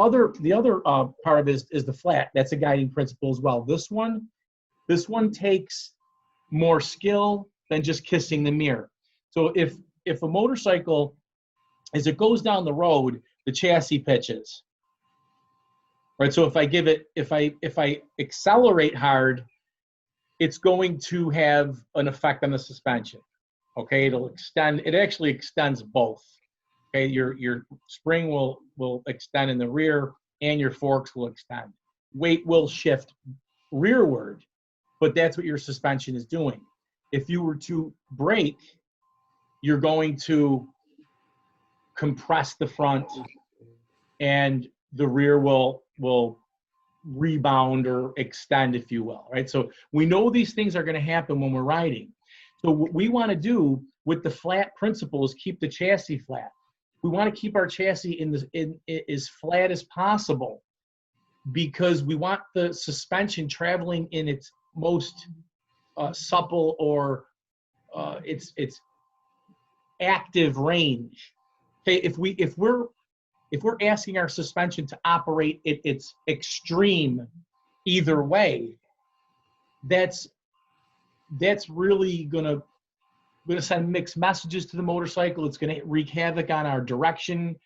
other part of it is the flat. That's a guiding principle as well. This one takes more skill than just kissing the mirror. So if a motorcycle, as it goes down the road, the chassis pitches, right? So if I accelerate hard, it's going to have an effect on the suspension. Okay, it actually extends both. Okay, your spring will extend in the rear and your forks will extend. Weight will shift rearward, but that's what your suspension is doing. If you were to brake, you're going to compress the front and the rear will rebound or extend, if you will, right? So we know these things are going to happen when we're riding. So what we want to do with the flat principle is keep the chassis flat. We want to keep our chassis in as flat as possible because we want the suspension traveling in its most supple or its active range. Okay, if we're asking our suspension to operate at its extreme either way, that's really gonna send mixed messages to the motorcycle. It's gonna wreak havoc on our direction.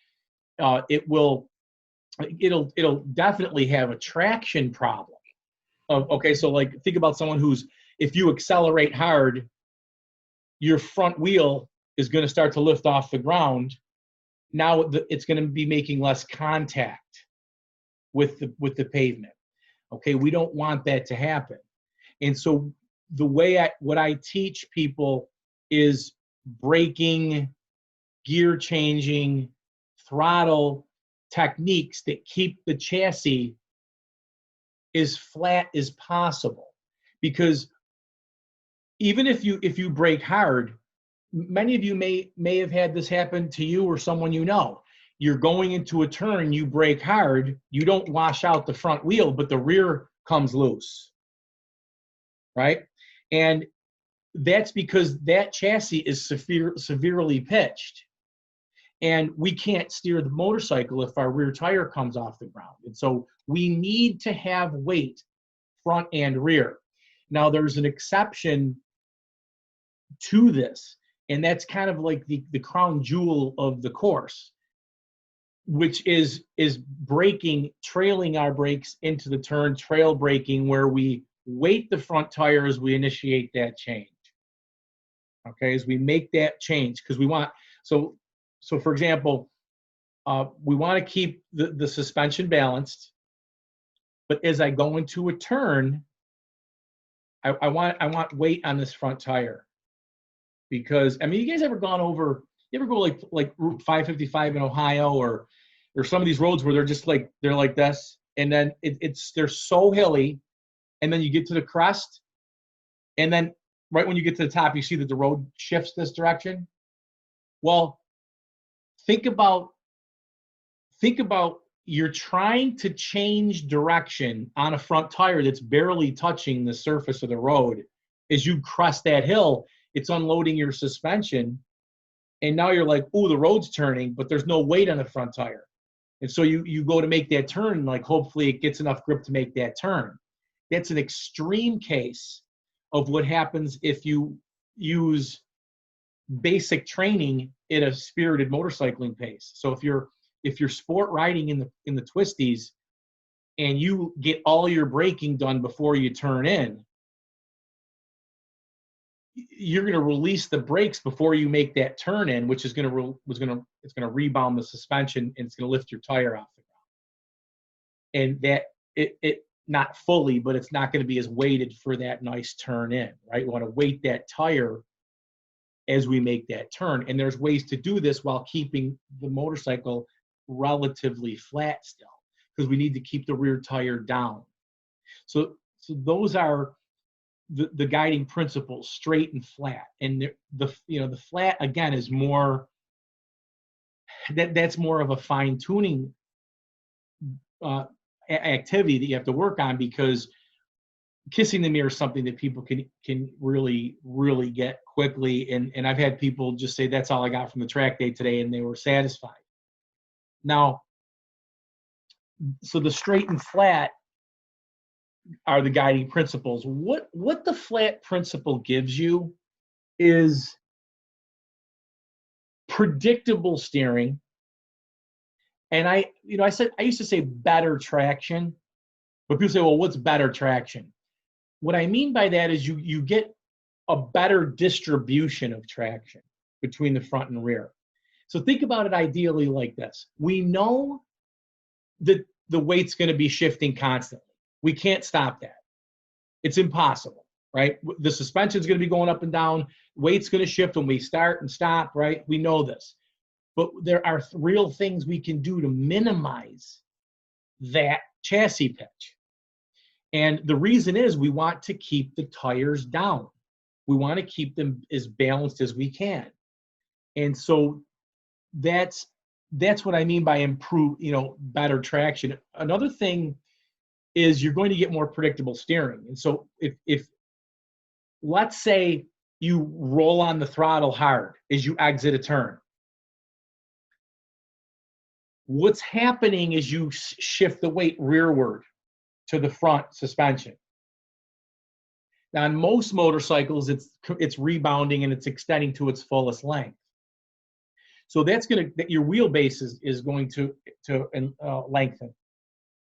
It'll definitely have a traction problem. Okay, so like think about someone if you accelerate hard, your front wheel is going to start to lift off the ground. Now it's going to be making less contact with the pavement. Okay, we don't want that to happen. And so the way what I teach people is braking, gear changing, throttle techniques that keep the chassis as flat as possible. Because even if you brake hard, many of you may have had this happen to you or someone you know. You're going into a turn, you brake hard, you don't wash out the front wheel, but the rear comes loose, right? And that's because that chassis is severely pitched. And we can't steer the motorcycle if our rear tire comes off the ground. And so we need to have weight front and rear. Now there's an exception to this, and that's kind of like the crown jewel of the course, which is braking, trailing our brakes into the turn, trail braking, where we weight the front tire as we initiate that change. Okay, as we make that change, because we want, so for example, we want to keep the suspension balanced, but as I go into a turn, I want weight on this front tire. Because I mean, you guys ever gone over? You ever go like Route 555 in Ohio, or some of these roads where they're like this, and then they're so hilly, and then you get to the crest, and then right when you get to the top, you see that the road shifts this direction. Well, think about you're trying to change direction on a front tire that's barely touching the surface of the road. As you crest that hill, it's unloading your suspension, and now you're like, oh, the road's turning, but there's no weight on the front tire. And so you go to make that turn, like hopefully it gets enough grip to make that turn. That's an extreme case of what happens if you use basic training at a spirited motorcycling pace. So if you're sport riding in the twisties and you get all your braking done before you turn in, you're going to release the brakes before you make that turn in, which is going to rebound the suspension, and it's going to lift your tire off the ground. And that it not fully, but it's not going to be as weighted for that nice turn in, right? We want to weight that tire as we make that turn. And there's ways to do this while keeping the motorcycle relatively flat still, because we need to keep the rear tire down. So those are the guiding principles, straight and flat. And the flat, again, is more, that's more of a fine tuning activity that you have to work on, because kissing the mirror is something that people can really, really get quickly. And I've had people just say, that's all I got from the track day today, and they were satisfied. Now, So the straight and flat are the guiding principles. What the flat principle gives you is predictable steering. And I used to say better traction, but people say, well, what's better traction? What I mean by that is you get a better distribution of traction between the front and rear. So think about it ideally like this. We know that the weight's going to be shifting constantly. We can't stop that. It's impossible, right? The suspension's going to be going up and down. Weight's going to shift when we start and stop, right? We know this. But there are real things we can do to minimize that chassis pitch. And the reason is we want to keep the tires down. We want to keep them as balanced as we can. And so that's what I mean by better traction. Another thing is you're going to get more predictable steering. And so if let's say you roll on the throttle hard as you exit a turn, what's happening is you shift the weight rearward to the front suspension. Now, on most motorcycles, it's rebounding and it's extending to its fullest length. So your wheelbase is going to lengthen,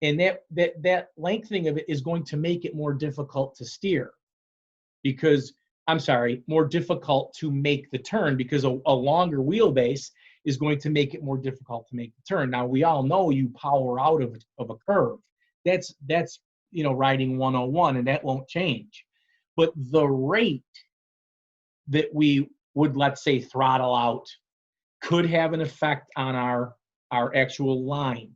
and that lengthening of it is going to make it more difficult to steer, more difficult to make the turn, because a longer wheelbase is going to make it more difficult to make the turn. Now, we all know you power out of a curve. That's riding 101, and that won't change. But the rate that we would, let's say, throttle out could have an effect on our actual line.